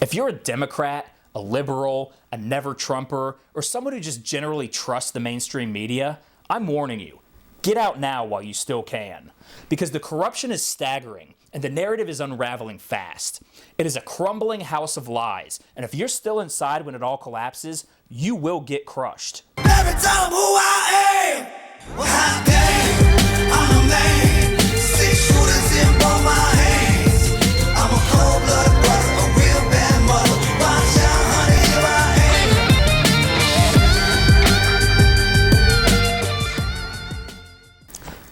If you're a Democrat, a liberal, a never-Trumper, or someone who just generally trusts the mainstream media, I'm warning you. Get out now while you still can. Because the corruption is staggering, and the narrative is unraveling fast. It is a crumbling house of lies, and if you're still inside when it all collapses, you will get crushed. Every time who I am, well, how dang, I'm a man, 6 shooters in both my hands. I'm a cold-blooded brother, a real bad mother. Watch out, honey, here I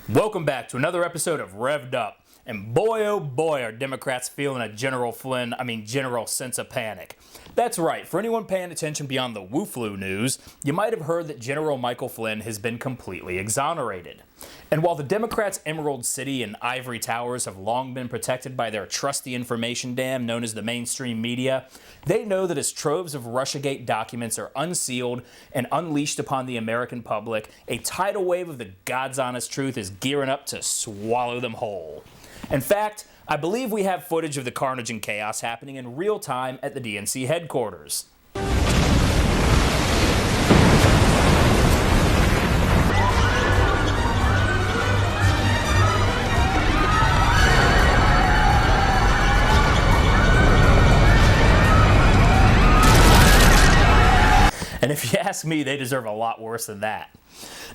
am. Welcome back to another episode of Revved Up. And boy, oh boy, are Democrats feeling a General sense of panic. That's right, for anyone paying attention beyond the woo-flu news, you might have heard that General Michael Flynn has been completely exonerated. And while the Democrats' Emerald City and Ivory Towers have long been protected by their trusty information dam known as the mainstream media, they know that as troves of Russiagate documents are unsealed and unleashed upon the American public, a tidal wave of the God's honest truth is gearing up to swallow them whole. In fact, I believe we have footage of the carnage and chaos happening in real time at the DNC headquarters. And if you ask me, they deserve a lot worse than that.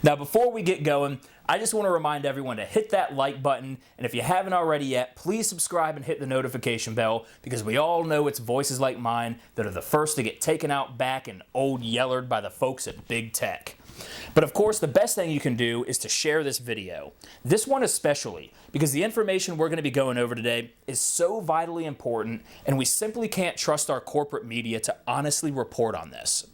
Now, before we get going, I just want to remind everyone to hit that like button, and if you haven't already yet, please subscribe and hit the notification bell, because we all know it's voices like mine that are the first to get taken out back and old yellered by the folks at Big Tech. But of course, the best thing you can do is to share this video. This one especially, because the information we're going to be going over today is so vitally important, and we simply can't trust our corporate media to honestly report on this.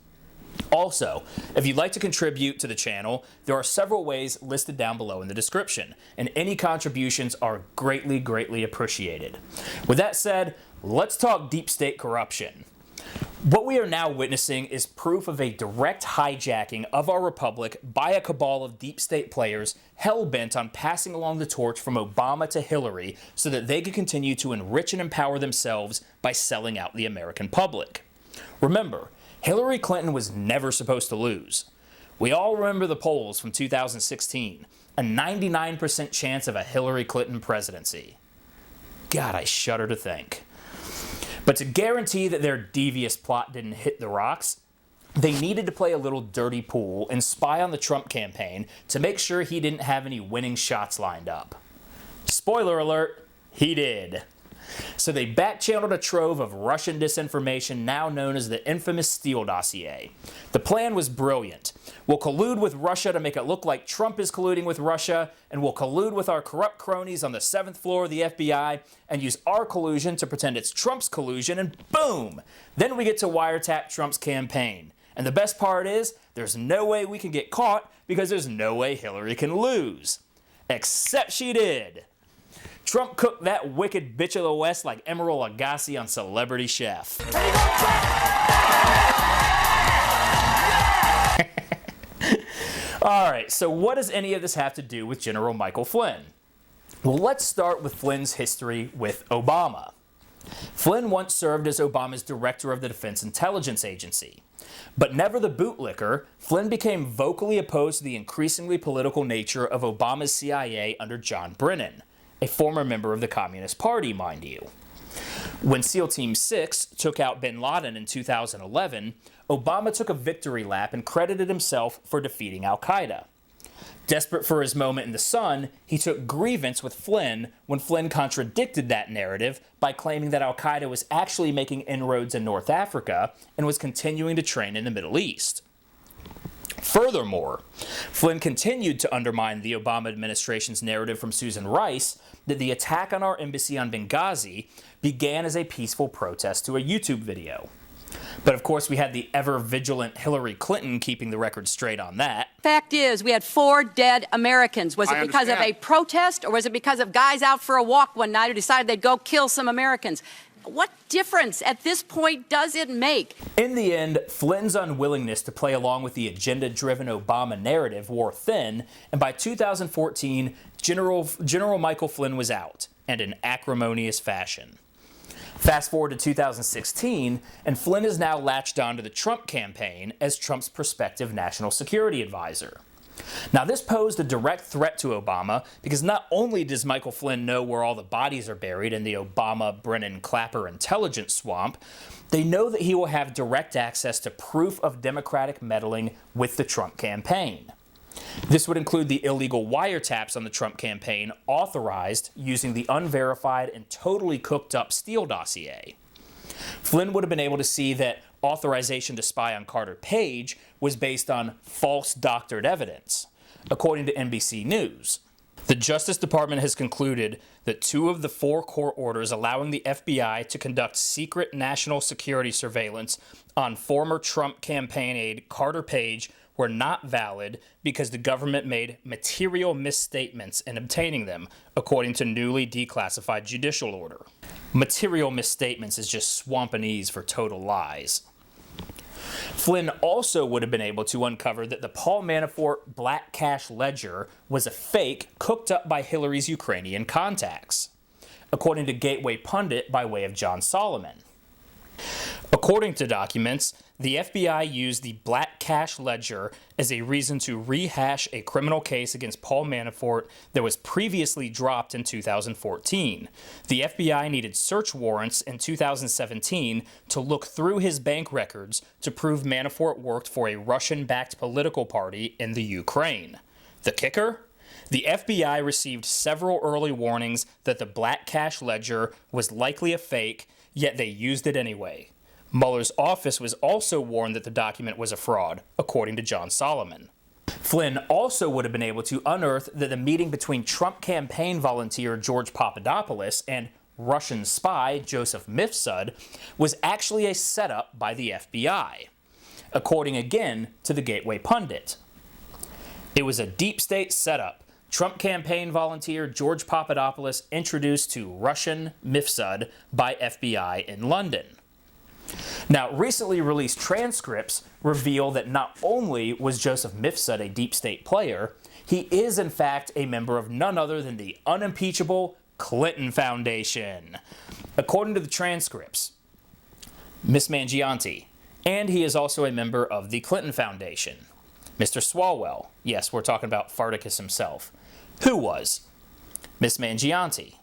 Also, if you'd like to contribute to the channel, there are several ways listed down below in the description, and any contributions are greatly, greatly appreciated. With that said, let's talk deep state corruption. What we are now witnessing is proof of a direct hijacking of our republic by a cabal of deep state players hell-bent on passing along the torch from Obama to Hillary so that they could continue to enrich and empower themselves by selling out the American public. Remember, Hillary Clinton was never supposed to lose. We all remember the polls from 2016, a 99% chance of a Hillary Clinton presidency. God, I shudder to think. But to guarantee that their devious plot didn't hit the rocks, they needed to play a little dirty pool and spy on the Trump campaign to make sure he didn't have any winning shots lined up. Spoiler alert, he did. So they back-channeled a trove of Russian disinformation now known as the infamous Steele dossier. The plan was brilliant. We'll collude with Russia to make it look like Trump is colluding with Russia, and we'll collude with our corrupt cronies on the 7th floor of the FBI and use our collusion to pretend it's Trump's collusion, and boom! Then we get to wiretap Trump's campaign. And the best part is, there's no way we can get caught because there's no way Hillary can lose. Except she did. Trump cooked that wicked bitch of the West like Emerald Lagasse on Celebrity Chef. Alright, so what does any of this have to do with General Michael Flynn? Well, let's start with Flynn's history with Obama. Flynn once served as Obama's director of the Defense Intelligence Agency. But never the bootlicker, Flynn became vocally opposed to the increasingly political nature of Obama's CIA under John Brennan, a former member of the Communist Party, mind you. When SEAL Team 6 took out bin Laden in 2011, Obama took a victory lap and credited himself for defeating al-Qaeda. Desperate for his moment in the sun, he took grievance with Flynn when Flynn contradicted that narrative by claiming that al-Qaeda was actually making inroads in North Africa and was continuing to train in the Middle East. Furthermore, Flynn continued to undermine the Obama administration's narrative from Susan Rice that the attack on our embassy on Benghazi began as a peaceful protest to a YouTube video. But of course, we had the ever-vigilant Hillary Clinton keeping the record straight on that. Fact is, we had 4 dead Americans. Was it because of a protest, or was it because of guys out for a walk one night who decided they'd go kill some Americans? What difference at this point does it make? In the end, Flynn's unwillingness to play along with the agenda-driven Obama narrative wore thin, and by 2014, General Michael Flynn was out, and in acrimonious fashion. Fast forward to 2016, and Flynn is now latched onto the Trump campaign as Trump's prospective national security advisor. Now, this posed a direct threat to Obama because not only does Michael Flynn know where all the bodies are buried in the Obama-Brennan-Clapper intelligence swamp, they know that he will have direct access to proof of Democratic meddling with the Trump campaign. This would include the illegal wiretaps on the Trump campaign authorized using the unverified and totally cooked up Steele dossier. Flynn would have been able to see that authorization to spy on Carter Page was based on false doctored evidence, according to NBC News. The Justice Department has concluded that 2 of the 4 court orders allowing the FBI to conduct secret national security surveillance on former Trump campaign aide Carter Page were not valid because the government made material misstatements in obtaining them, according to newly declassified judicial order. Material misstatements is just Swampanese for total lies. Flynn also would have been able to uncover that the Paul Manafort black cash ledger was a fake cooked up by Hillary's Ukrainian contacts, according to Gateway Pundit by way of John Solomon. According to documents, the FBI used the black cash ledger as a reason to rehash a criminal case against Paul Manafort that was previously dropped in 2014. The FBI needed search warrants in 2017 to look through his bank records to prove Manafort worked for a Russian-backed political party in the Ukraine. The kicker? The FBI received several early warnings that the black cash ledger was likely a fake, yet they used it anyway. Mueller's office was also warned that the document was a fraud, according to John Solomon. Flynn also would have been able to unearth that the meeting between Trump campaign volunteer George Papadopoulos and Russian spy Joseph Mifsud was actually a setup by the FBI, according again to the Gateway Pundit. It was a deep state setup. Trump campaign volunteer George Papadopoulos introduced to Russian Mifsud by FBI in London. Now, recently released transcripts reveal that not only was Joseph Mifsud a deep state player, he is in fact a member of none other than the unimpeachable Clinton Foundation. According to the transcripts, Miss Mangianti, and he is also a member of the Clinton Foundation. Mr. Swalwell, yes, we're talking about Farticus himself. Who was? Miss Mangianti.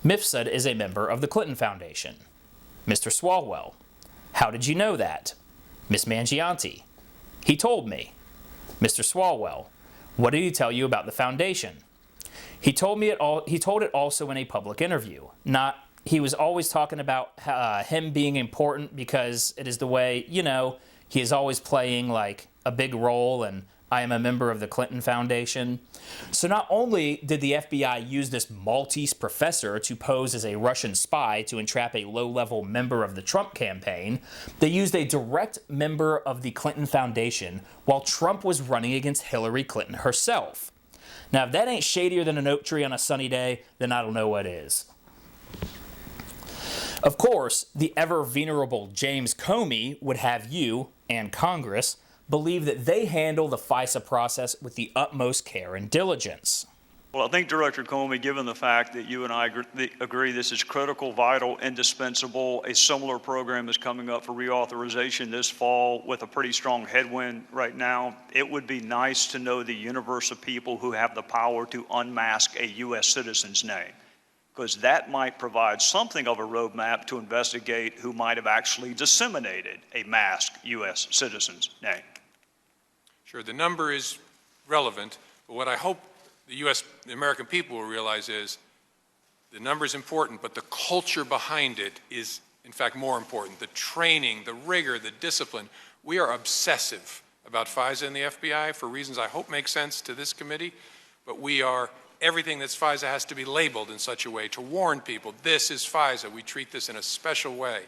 Mifsud is a member of the Clinton Foundation. Mr. Swalwell. How did you know that? Miss Mangianti. He told me. Mr. Swalwell. What did he tell you about the foundation? He told it also in a public interview. He was always talking about him being important because it is the way, he is always playing like a big role, and I am a member of the Clinton Foundation. So not only did the FBI use this Maltese professor to pose as a Russian spy to entrap a low-level member of the Trump campaign, they used a direct member of the Clinton Foundation while Trump was running against Hillary Clinton herself. Now, if that ain't shadier than an oak tree on a sunny day, then I don't know what is. Of course, the ever-venerable James Comey would have you, and Congress, believe that they handle the FISA process with the utmost care and diligence. Well, I think, Director Comey, given the fact that you and I agree this is critical, vital, indispensable, a similar program is coming up for reauthorization this fall with a pretty strong headwind right now, it would be nice to know the universe of people who have the power to unmask a U.S. citizen's name, because that might provide something of a roadmap to investigate who might have actually disseminated a masked U.S. citizen's name. Sure, the number is relevant, but what I hope the American people will realize is the number is important, but the culture behind it is, in fact, more important. The training, the rigor, the discipline. We are obsessive about FISA and the FBI for reasons I hope make sense to this committee, but everything that's FISA has to be labeled in such a way to warn people, this is FISA. We treat this in a special way.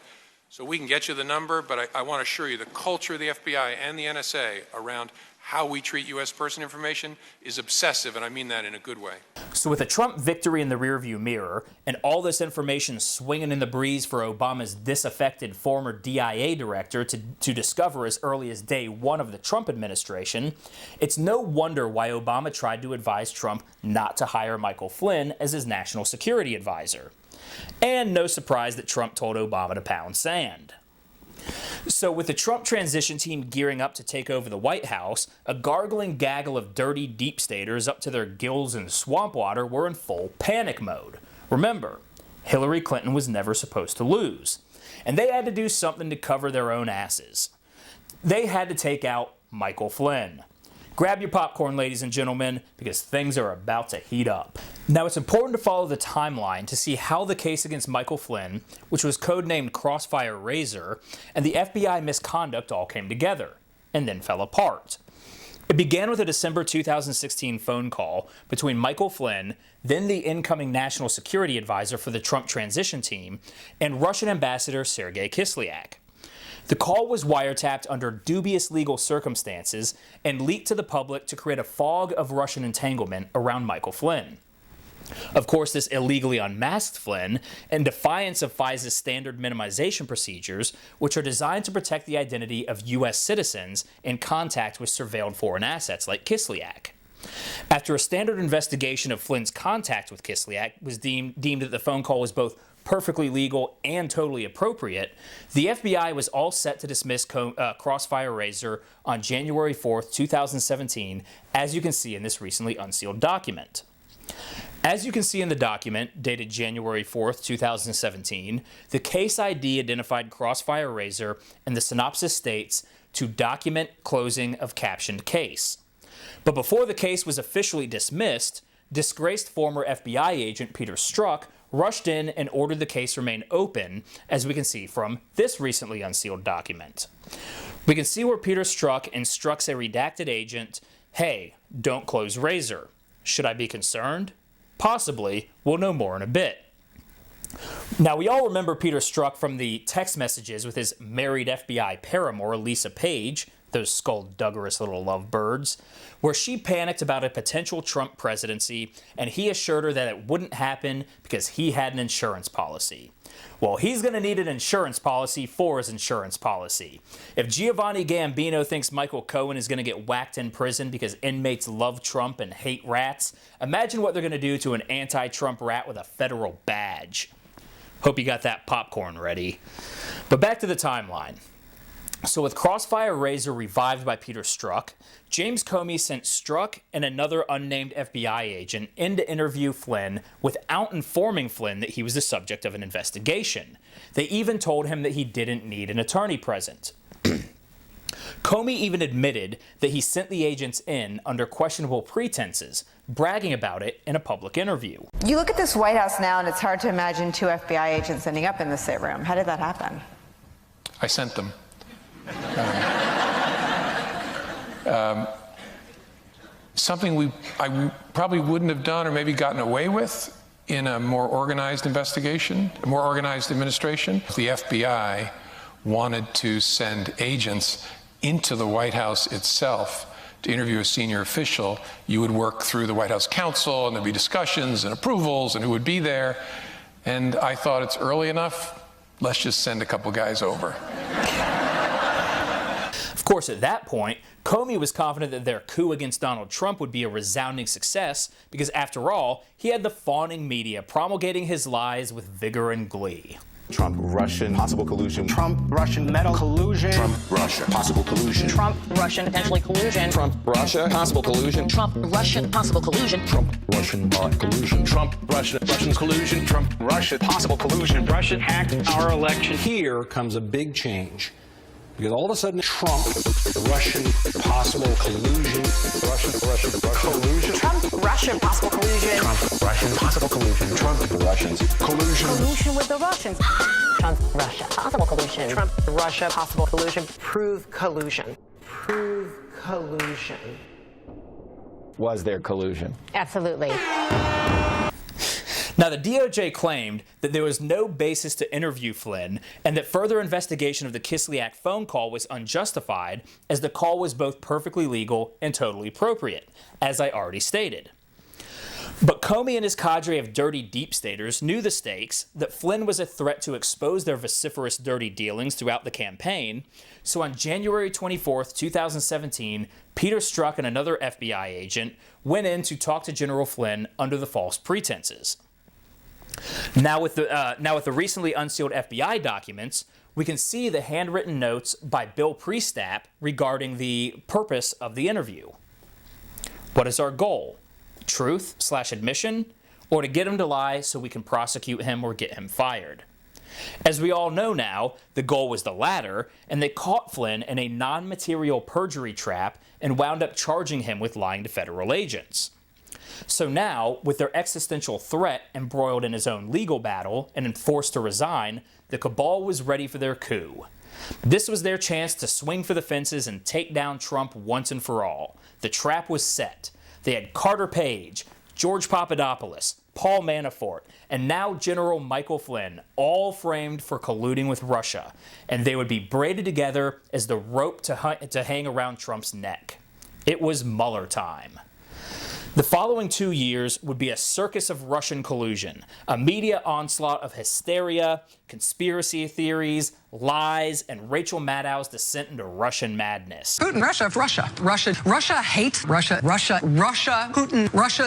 So we can get you the number, but I want to assure you the culture of the FBI and the NSA around how we treat U.S. person information is obsessive, and I mean that in a good way. So with a Trump victory in the rearview mirror and all this information swinging in the breeze for Obama's disaffected former DIA director to discover as early as day one of the Trump administration, it's no wonder why Obama tried to advise Trump not to hire Michael Flynn as his national security advisor. And no surprise that Trump told Obama to pound sand. So with the Trump transition team gearing up to take over the White House, a gargling gaggle of dirty deep staters up to their gills in swamp water were in full panic mode. Remember, Hillary Clinton was never supposed to lose, and they had to do something to cover their own asses. They had to take out Michael Flynn. Grab your popcorn, ladies and gentlemen, because things are about to heat up. Now, it's important to follow the timeline to see how the case against Michael Flynn, which was codenamed Crossfire Razor, and the FBI misconduct all came together, and then fell apart. It began with a December 2016 phone call between Michael Flynn, then the incoming national security advisor for the Trump transition team, and Russian ambassador Sergei Kislyak. The call was wiretapped under dubious legal circumstances and leaked to the public to create a fog of Russian entanglement around Michael Flynn. Of course, this illegally unmasked Flynn, in defiance of FISA's standard minimization procedures, which are designed to protect the identity of U.S. citizens in contact with surveilled foreign assets like Kislyak. After a standard investigation of Flynn's contact with Kislyak was deemed that the phone call was both perfectly legal and totally appropriate, the FBI was all set to dismiss Crossfire Razor on January 4th, 2017, as you can see in this recently unsealed document. As you can see in the document, dated January 4th, 2017, the case ID identified Crossfire Razor, and the synopsis states, "To document closing of captioned case." But before the case was officially dismissed, disgraced former FBI agent Peter Strzok rushed in and ordered the case remain open, as we can see from this recently unsealed document. We can see where Peter Strzok instructs a redacted agent, "Hey, don't close Razor. Should I be concerned? Possibly. We'll know more in a bit." Now, we all remember Peter Strzok from the text messages with his married FBI paramour, Lisa Page, those skullduggerous little lovebirds, where she panicked about a potential Trump presidency, and he assured her that it wouldn't happen because he had an insurance policy. Well, he's going to need an insurance policy for his insurance policy. If Giovanni Gambino thinks Michael Cohen is going to get whacked in prison because inmates love Trump and hate rats, imagine what they're going to do to an anti-Trump rat with a federal badge. Hope you got that popcorn ready. But back to the timeline. So with Crossfire Razor revived by Peter Strzok, James Comey sent Strzok and another unnamed FBI agent in to interview Flynn without informing Flynn that he was the subject of an investigation. They even told him that he didn't need an attorney present. Comey even admitted that he sent the agents in under questionable pretenses, bragging about it in a public interview. You look at this White House now, and it's hard to imagine two FBI agents ending up in the same room. How did that happen? I sent them. Something I probably wouldn't have done or maybe gotten away with in a more organized investigation, a more organized administration. If the FBI wanted to send agents into the White House itself to interview a senior official, you would work through the White House counsel, and there'd be discussions and approvals and who would be there. And I thought, it's early enough, let's just send a couple guys over. Of course, at that point, Comey was confident that their coup against Donald Trump would be a resounding success because, after all, he had the fawning media promulgating his lies with vigor and glee. Trump, Russian, possible collusion. Trump, Russian, metal collusion. Trump, Russia, possible collusion. Trump, Russian, potentially collusion. Trump, Russia, possible collusion. Trump, Russian, possible collusion. Trump, Russian, collusion. Trump, Russian collusion. Trump, Russia, possible collusion. Russia hacked our election. Here comes a big change. Because all of a sudden, Trump, Russian, possible collusion. Russian collusion. Trump, Russia, possible collusion. Trump, Russian, possible collusion. Trump, the Russians, collusion. Collusion with the Russians. Trump, Russia, possible collusion. Trump, Russia, possible collusion. Prove collusion. Prove collusion. Was there collusion? Absolutely. Now, the DOJ claimed that there was no basis to interview Flynn and that further investigation of the Kislyak phone call was unjustified, as the call was both perfectly legal and totally appropriate, as I already stated. But Comey and his cadre of dirty deep staters knew the stakes, that Flynn was a threat to expose their vociferous dirty dealings throughout the campaign, so on January 24th, 2017, Peter Strzok and another FBI agent went in to talk to General Flynn under the false pretenses. Now with the recently unsealed FBI documents, we can see the handwritten notes by Bill Priestap regarding the purpose of the interview. What is our goal? Truth/admission, or to get him to lie so we can prosecute him or get him fired? As we all know now, the goal was the latter, and they caught Flynn in a non-material perjury trap and wound up charging him with lying to federal agents. So now, with their existential threat embroiled in his own legal battle and forced to resign, the cabal was ready for their coup. This was their chance to swing for the fences and take down Trump once and for all. The trap was set. They had Carter Page, George Papadopoulos, Paul Manafort, and now General Michael Flynn, all framed for colluding with Russia, and they would be braided together as the rope to hang around Trump's neck. It was Mueller time. The following 2 years would be a circus of Russian collusion, a media onslaught of hysteria, conspiracy theories, lies, and Rachel Maddow's descent into Russian madness. Putin, Russia hates Russia, Putin, Russia,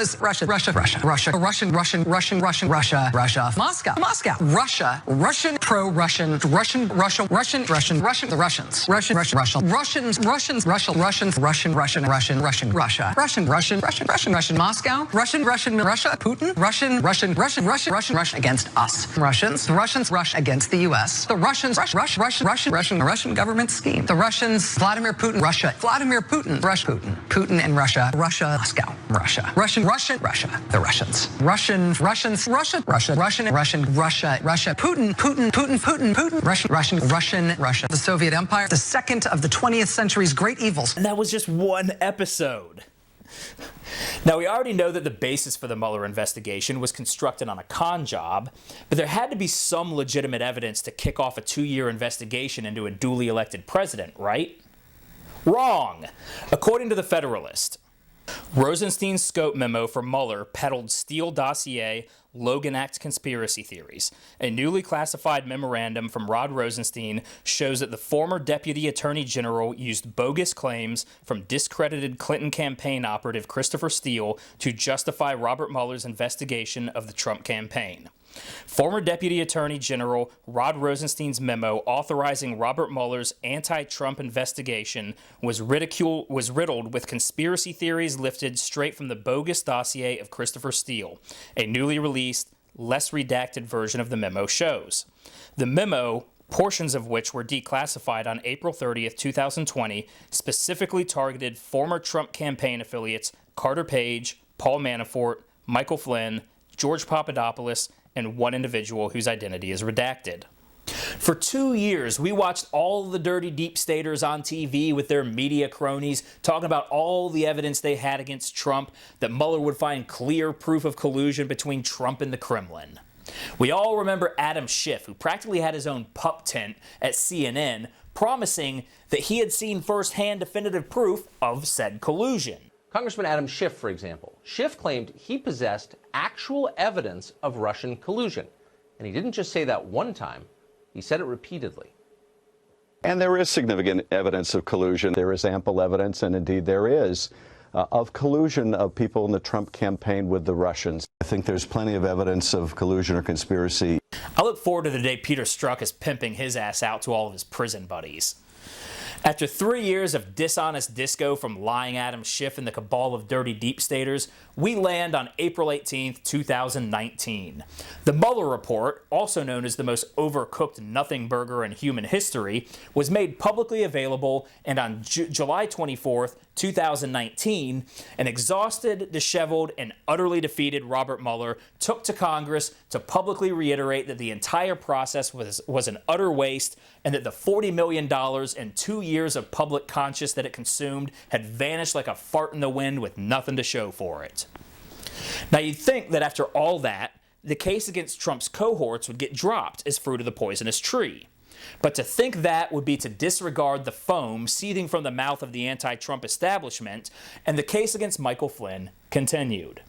Moscow, Russia, Russian, pro-Russian, the Russians, Russian, Moscow, Russia, Putin, Russian against us, Russians, Russia against the U.S., the Russians, Russian government scheme, the Russians, Vladimir Putin, Putin and Russia, Moscow, Russia, the Russians, Putin, Russia, the Soviet Empire, the second of the 20th century's great evils. And that was just one episode. Now, we already know that the basis for the Mueller investigation was constructed on a con job, but there had to be some legitimate evidence to kick off a 2-year investigation into a duly elected president, right? Wrong! According to the Federalist, Rosenstein's scope memo for Mueller peddled Steele dossier, Logan Act conspiracy theories. A newly classified memorandum from Rod Rosenstein shows that the former Deputy Attorney General used bogus claims from discredited Clinton campaign operative Christopher Steele to justify Robert Mueller's investigation of the Trump campaign. Former Deputy Attorney General Rod Rosenstein's memo authorizing Robert Mueller's anti-Trump investigation was riddled with conspiracy theories lifted straight from the bogus dossier of Christopher Steele, a newly released, less redacted version of the memo shows. The memo, portions of which were declassified on April 30th, 2020, specifically targeted former Trump campaign affiliates Carter Page, Paul Manafort, Michael Flynn, George Papadopoulos, and one individual whose identity is redacted. For 2 years, we watched all the dirty deep staters on TV with their media cronies talking about all the evidence they had against Trump, that Mueller would find clear proof of collusion between Trump and the Kremlin. We all remember Adam Schiff, who practically had his own pup tent at CNN, promising that he had seen firsthand definitive proof of said collusion. Congressman Adam Schiff, for example. Schiff claimed he possessed actual evidence of Russian collusion. And he didn't just say that one time, he said it repeatedly. And there is significant evidence of collusion. There is ample evidence, and indeed there is, of collusion of people in the Trump campaign with the Russians. I think there's plenty of evidence of collusion or conspiracy. I look forward to the day Peter Strzok is pimping his ass out to all of his prison buddies. After 3 years of dishonest disco from lying Adam Schiff and the cabal of dirty deep staters, we land on April 18th, 2019. The Mueller report, also known as the most overcooked nothing burger in human history, was made publicly available, and on July 24th, 2019, an exhausted, disheveled, and utterly defeated Robert Mueller took to Congress to publicly reiterate that the entire process was an utter waste, and that the $40 million and 2 years of public conscience that it consumed had vanished like a fart in the wind with nothing to show for it. Now, you'd think that after all that, the case against Trump's cohorts would get dropped as fruit of the poisonous tree. But to think that would be to disregard the foam seething from the mouth of the anti-Trump establishment, and the case against Michael Flynn continued.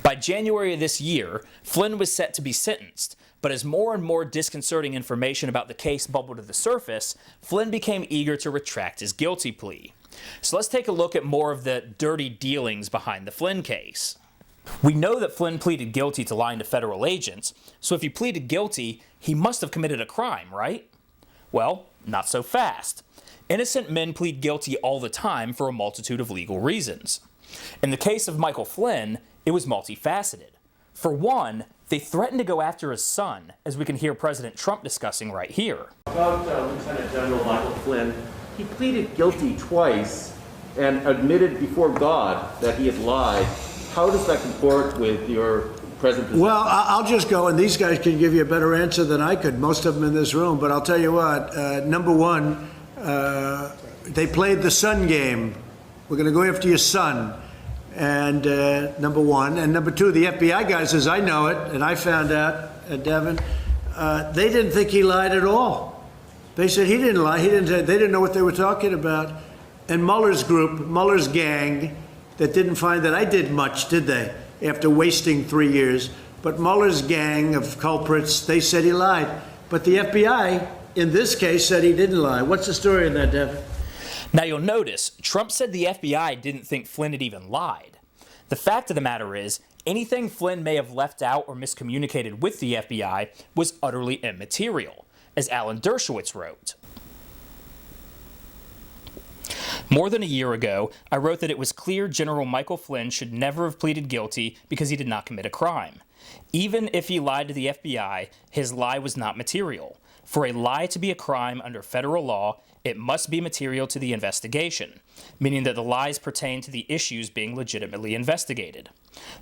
By January of this year, Flynn was set to be sentenced, but as more and more disconcerting information about the case bubbled to the surface, Flynn became eager to retract his guilty plea. So let's take a look at more of the dirty dealings behind the Flynn case. We know that Flynn pleaded guilty to lying to federal agents, so if he pleaded guilty, he must have committed a crime, right? Well, not so fast. Innocent men plead guilty all the time for a multitude of legal reasons. In the case of Michael Flynn, it was multifaceted. For one, they threatened to go after his son, as we can hear President Trump discussing right here. About Lieutenant General Michael Flynn, he pleaded guilty twice and admitted before God that he had lied. How does that comport with your present position? Well, I'll just go, and these guys can give you a better answer than I could, most of them in this room, but I'll tell you what, number one, they played the son game. We're going to go after your son. And number one. And number two, the FBI guys, as I know it, and I found out, Devin, they didn't think he lied at all. They said he didn't lie. They didn't know what they were talking about. And Mueller's group, Mueller's gang, that didn't find that I did much, did they, after wasting 3 years? But Mueller's gang of culprits, they said he lied. But the FBI, in this case, said he didn't lie. What's the story on that, Devin? Now you'll notice, Trump said the FBI didn't think Flynn had even lied. The fact of the matter is, anything Flynn may have left out or miscommunicated with the FBI was utterly immaterial, as Alan Dershowitz wrote. More than a year ago, I wrote that it was clear General Michael Flynn should never have pleaded guilty because he did not commit a crime. Even if he lied to the FBI, his lie was not material. For a lie to be a crime under federal law, it must be material to the investigation, meaning that the lies pertain to the issues being legitimately investigated.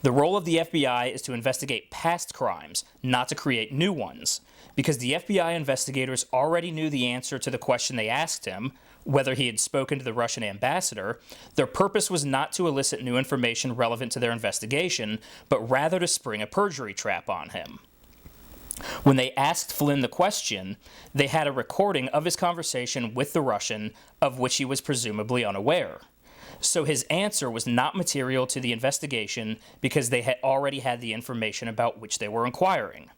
The role of the FBI is to investigate past crimes, not to create new ones. Because the FBI investigators already knew the answer to the question they asked him, whether he had spoken to the Russian ambassador, their purpose was not to elicit new information relevant to their investigation, but rather to spring a perjury trap on him. When they asked Flynn the question, they had a recording of his conversation with the Russian, of which he was presumably unaware. So his answer was not material to the investigation because they had already had the information about which they were inquiring.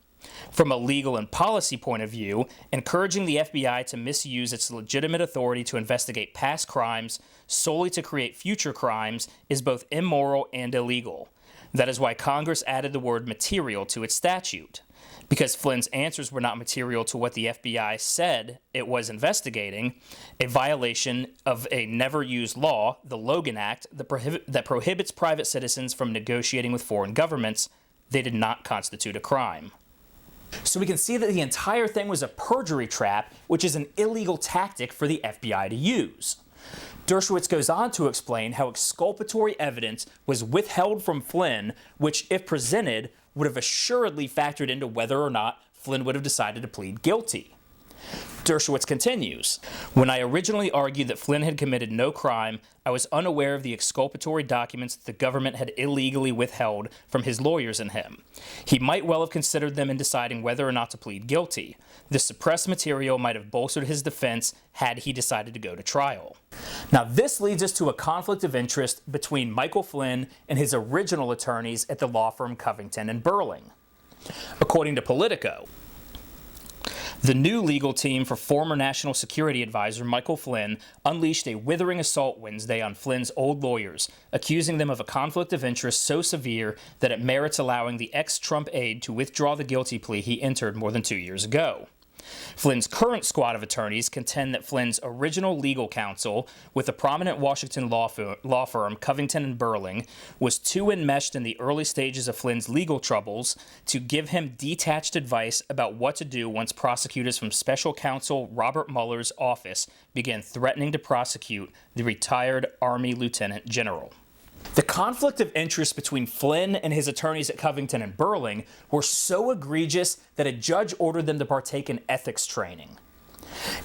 From a legal and policy point of view, encouraging the FBI to misuse its legitimate authority to investigate past crimes solely to create future crimes is both immoral and illegal. That is why Congress added the word material to its statute. Because Flynn's answers were not material to what the FBI said it was investigating, a violation of a never-used law, the Logan Act, that prohibits private citizens from negotiating with foreign governments, they did not constitute a crime. So we can see that the entire thing was a perjury trap, which is an illegal tactic for the FBI to use. Dershowitz goes on to explain how exculpatory evidence was withheld from Flynn, which, if presented, would have assuredly factored into whether or not Flynn would have decided to plead guilty. Dershowitz continues, "When I originally argued that Flynn had committed no crime, I was unaware of the exculpatory documents that the government had illegally withheld from his lawyers and him. He might well have considered them in deciding whether or not to plead guilty. The suppressed material might have bolstered his defense had he decided to go to trial." Now this leads us to a conflict of interest between Michael Flynn and his original attorneys at the law firm Covington and Burling. According to Politico, the new legal team for former National Security Advisor Michael Flynn unleashed a withering assault Wednesday on Flynn's old lawyers, accusing them of a conflict of interest so severe that it merits allowing the ex-Trump aide to withdraw the guilty plea he entered more than 2 years ago. Flynn's current squad of attorneys contend that Flynn's original legal counsel with the prominent Washington law firm Covington and Burling was too enmeshed in the early stages of Flynn's legal troubles to give him detached advice about what to do once prosecutors from special counsel Robert Mueller's office began threatening to prosecute the retired Army Lieutenant General. The conflict of interest between Flynn and his attorneys at Covington and Burling were so egregious that a judge ordered them to partake in ethics training.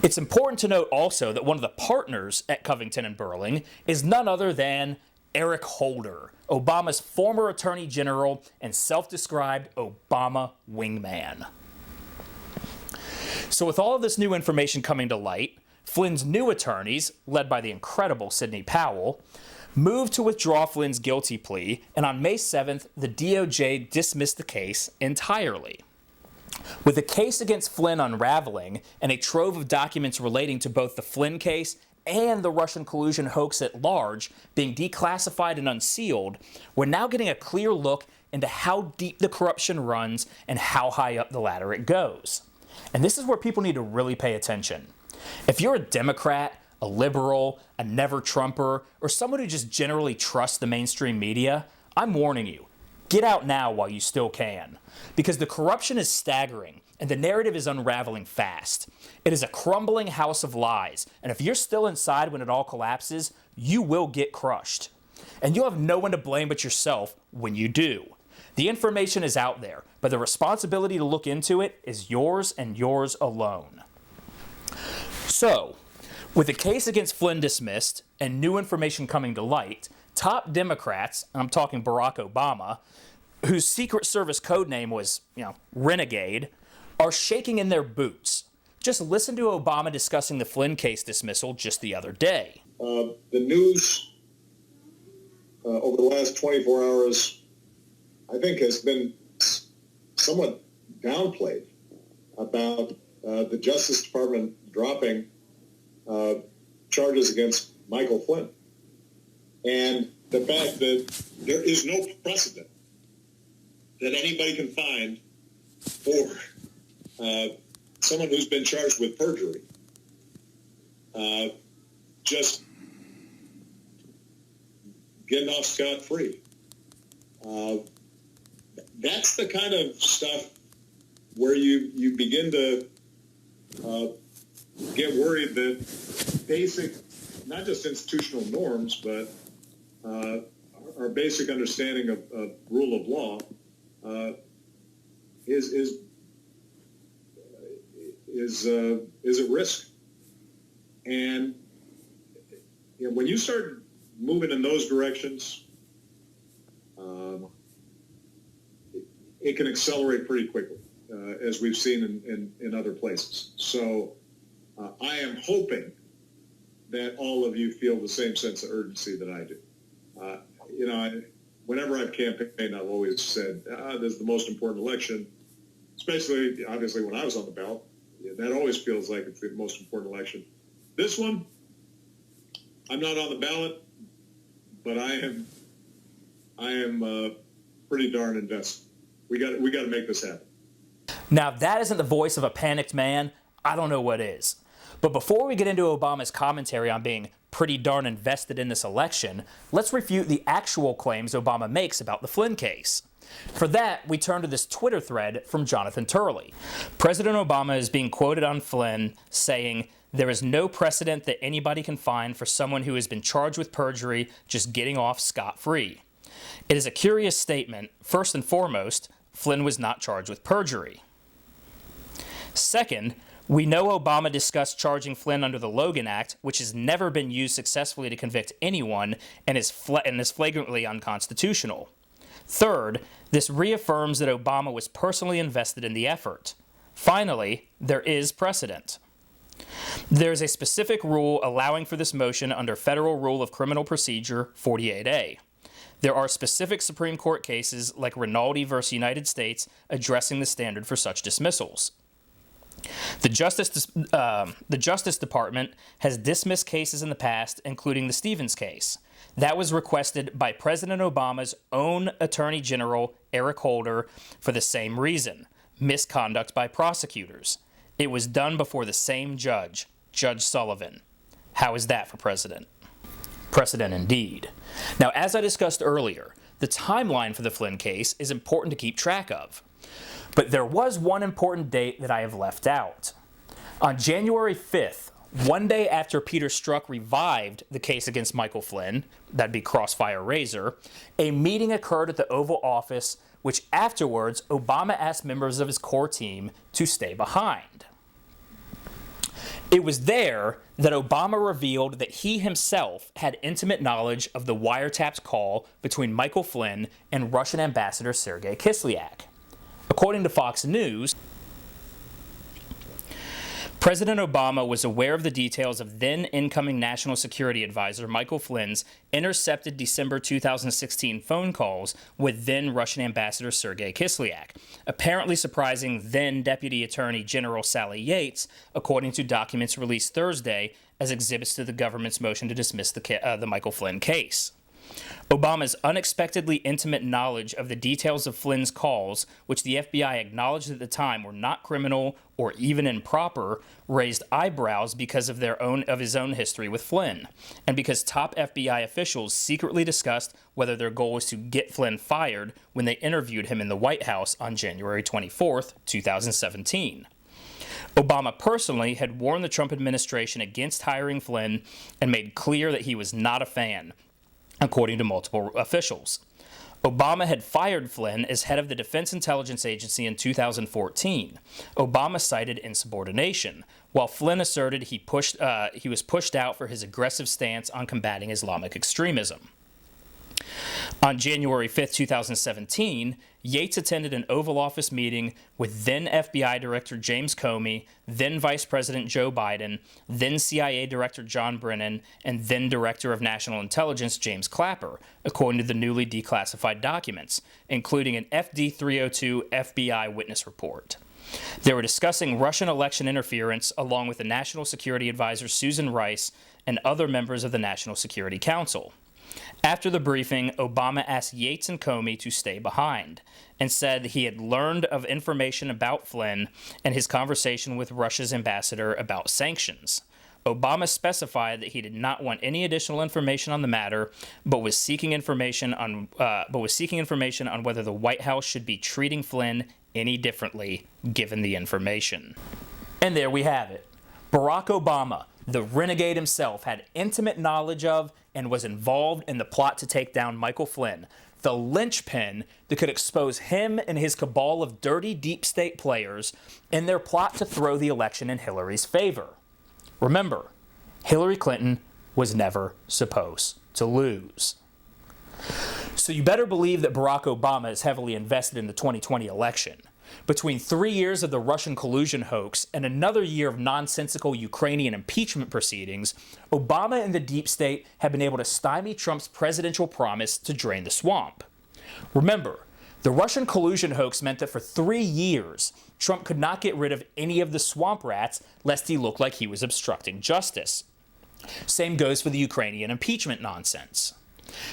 It's important to note also that one of the partners at Covington and Burling is none other than Eric Holder, Obama's former attorney general and self-described Obama wingman. So with all of this new information coming to light, Flynn's new attorneys, led by the incredible Sidney Powell, moved to withdraw Flynn's guilty plea, and on May 7th, the DOJ dismissed the case entirely. With the case against Flynn unraveling and a trove of documents relating to both the Flynn case and the Russian collusion hoax at large being declassified and unsealed, we're now getting a clear look into how deep the corruption runs and how high up the ladder it goes. And this is where people need to really pay attention. If you're a Democrat, a liberal, a never-Trumper, or someone who just generally trusts the mainstream media, I'm warning you, get out now while you still can. Because the corruption is staggering, and the narrative is unraveling fast. It is a crumbling house of lies, and if you're still inside when it all collapses, you will get crushed. And you'll have no one to blame but yourself when you do. The information is out there, but the responsibility to look into it is yours and yours alone. So, with the case against Flynn dismissed and new information coming to light, top Democrats, and I'm talking Barack Obama, whose Secret Service code name was, Renegade, are shaking in their boots. Just listen to Obama discussing the Flynn case dismissal just the other day. The news over the last 24 hours, I think, has been somewhat downplayed about the Justice Department dropping charges against Michael Flynn. And the fact that there is no precedent that anybody can find for someone who's been charged with perjury just getting off scot-free. That's the kind of stuff where you begin to get worried that basic, not just institutional norms, but our basic understanding of rule of law is at risk. And when you start moving in those directions, it can accelerate pretty quickly, as we've seen in other places. So I am hoping that all of you feel the same sense of urgency that I do. Whenever I've campaigned, I've always said, this is the most important election, especially, obviously, when I was on the ballot. That always feels like it's the most important election. This one, I'm not on the ballot, but I am pretty darn invested. We got to make this happen. Now, if that isn't the voice of a panicked man, I don't know what is. But before we get into Obama's commentary on being pretty darn invested in this election, let's refute the actual claims Obama makes about the Flynn case. For that, we turn to this Twitter thread from Jonathan Turley. President Obama is being quoted on Flynn saying, "There is no precedent that anybody can find for someone who has been charged with perjury just getting off scot-free. It is a curious statement. First and foremost, Flynn was not charged with perjury. Second, we know Obama discussed charging Flynn under the Logan Act, which has never been used successfully to convict anyone and is flagrantly unconstitutional. Third, this reaffirms that Obama was personally invested in the effort. Finally, there is precedent. There is a specific rule allowing for this motion under Federal Rule of Criminal Procedure 48A. There are specific Supreme Court cases like Rinaldi v. United States addressing the standard for such dismissals. The Justice Department has dismissed cases in the past, including the Stevens case. That was requested by President Obama's own Attorney General, Eric Holder, for the same reason, misconduct by prosecutors. It was done before the same judge, Judge Sullivan. How is that for precedent? Precedent indeed. Now, as I discussed earlier, the timeline for the Flynn case is important to keep track of. But there was one important date that I have left out. On January 5th, one day after Peter Strzok revived the case against Michael Flynn, that'd be Crossfire Razor, a meeting occurred at the Oval Office, which afterwards Obama asked members of his core team to stay behind. It was there that Obama revealed that he himself had intimate knowledge of the wiretapped call between Michael Flynn and Russian Ambassador Sergei Kislyak. According to Fox News, President Obama was aware of the details of then incoming National Security Advisor Michael Flynn's intercepted December 2016 phone calls with then Russian Ambassador Sergei Kislyak, apparently surprising then Deputy Attorney General Sally Yates, according to documents released Thursday as exhibits to the government's motion to dismiss the Michael Flynn case. Obama's unexpectedly intimate knowledge of the details of Flynn's calls, which the FBI acknowledged at the time were not criminal or even improper, raised eyebrows because of his own history with Flynn, and because top FBI officials secretly discussed whether their goal was to get Flynn fired when they interviewed him in the White House on January 24, 2017. Obama personally had warned the Trump administration against hiring Flynn and made clear that he was not a fan, according to multiple officials. Obama had fired Flynn as head of the Defense Intelligence Agency in 2014. Obama cited insubordination, while Flynn asserted he was pushed out for his aggressive stance on combating Islamic extremism. On January 5, 2017, Yates attended an Oval Office meeting with then FBI Director James Comey, then Vice President Joe Biden, then CIA Director John Brennan, and then Director of National Intelligence James Clapper, according to the newly declassified documents, including an FD 302 FBI witness report. They were discussing Russian election interference along with the National Security Advisor Susan Rice and other members of the National Security Council. After the briefing, Obama asked Yates and Comey to stay behind and said he had learned of information about Flynn and his conversation with Russia's ambassador about sanctions. Obama specified that he did not want any additional information on the matter, but was seeking information on whether the White House should be treating Flynn any differently given the information. And there we have it. Barack Obama, the renegade himself, had intimate knowledge of and was involved in the plot to take down Michael Flynn, the linchpin that could expose him and his cabal of dirty deep state players in their plot to throw the election in Hillary's favor. Remember, Hillary Clinton was never supposed to lose. So you better believe that Barack Obama is heavily invested in the 2020 election. Between 3 years of the Russian collusion hoax and another year of nonsensical Ukrainian impeachment proceedings, Obama and the deep state have been able to stymie Trump's presidential promise to drain the swamp. Remember, the Russian collusion hoax meant that for 3 years, Trump could not get rid of any of the swamp rats lest he looked like he was obstructing justice. Same goes for the Ukrainian impeachment nonsense.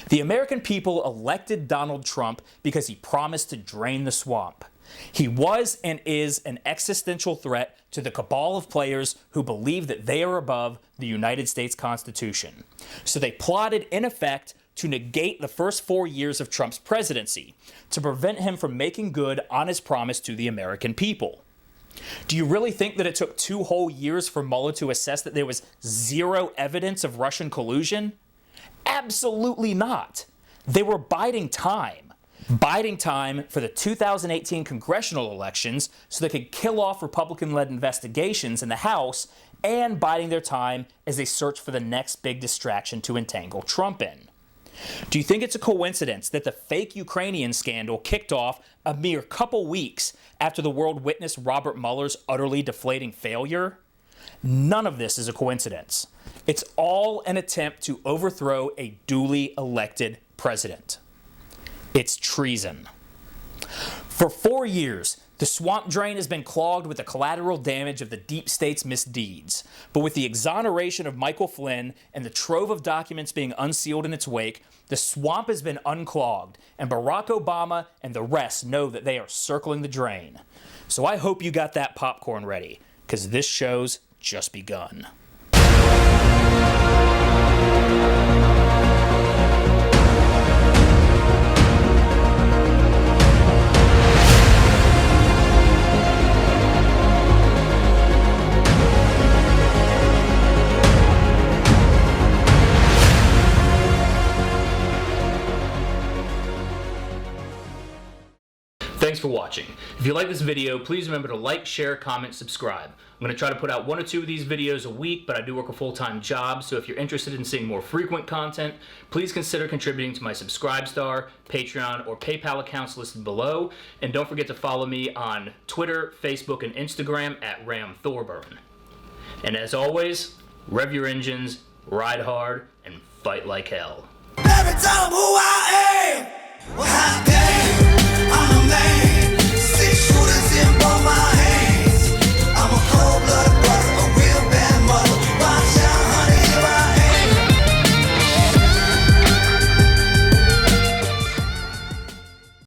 The American people elected Donald Trump because he promised to drain the swamp. He was and is an existential threat to the cabal of players who believe that they are above the United States Constitution. So they plotted, in effect, to negate the first 4 years of Trump's presidency, to prevent him from making good on his promise to the American people. Do you really think that it took 2 whole years for Mueller to assess that there was zero evidence of Russian collusion? Absolutely not. They were biding time for the 2018 congressional elections so they could kill off Republican-led investigations in the House, and biding their time as they search for the next big distraction to entangle Trump in. Do you think it's a coincidence that the fake Ukrainian scandal kicked off a mere couple weeks after the world witnessed Robert Mueller's utterly deflating failure? None of this is a coincidence. It's all an attempt to overthrow a duly elected president. It's treason. For 4 years, the swamp drain has been clogged with the collateral damage of the deep state's misdeeds. But with the exoneration of Michael Flynn and the trove of documents being unsealed in its wake, the swamp has been unclogged, and Barack Obama and the rest know that they are circling the drain. So I hope you got that popcorn ready, because this show's just begun. Thanks for watching. If you like this video, please remember to like, share, comment, subscribe. I'm going to try to put out 1 or 2 of these videos a week, but I do work a full-time job, so if you're interested in seeing more frequent content, please consider contributing to my Subscribestar, Patreon, or PayPal accounts listed below, and don't forget to follow me on Twitter, Facebook, and Instagram at Thorburn. And as always, rev your engines, ride hard, and fight like hell. Every time who I am, well, how damn, I'm a man.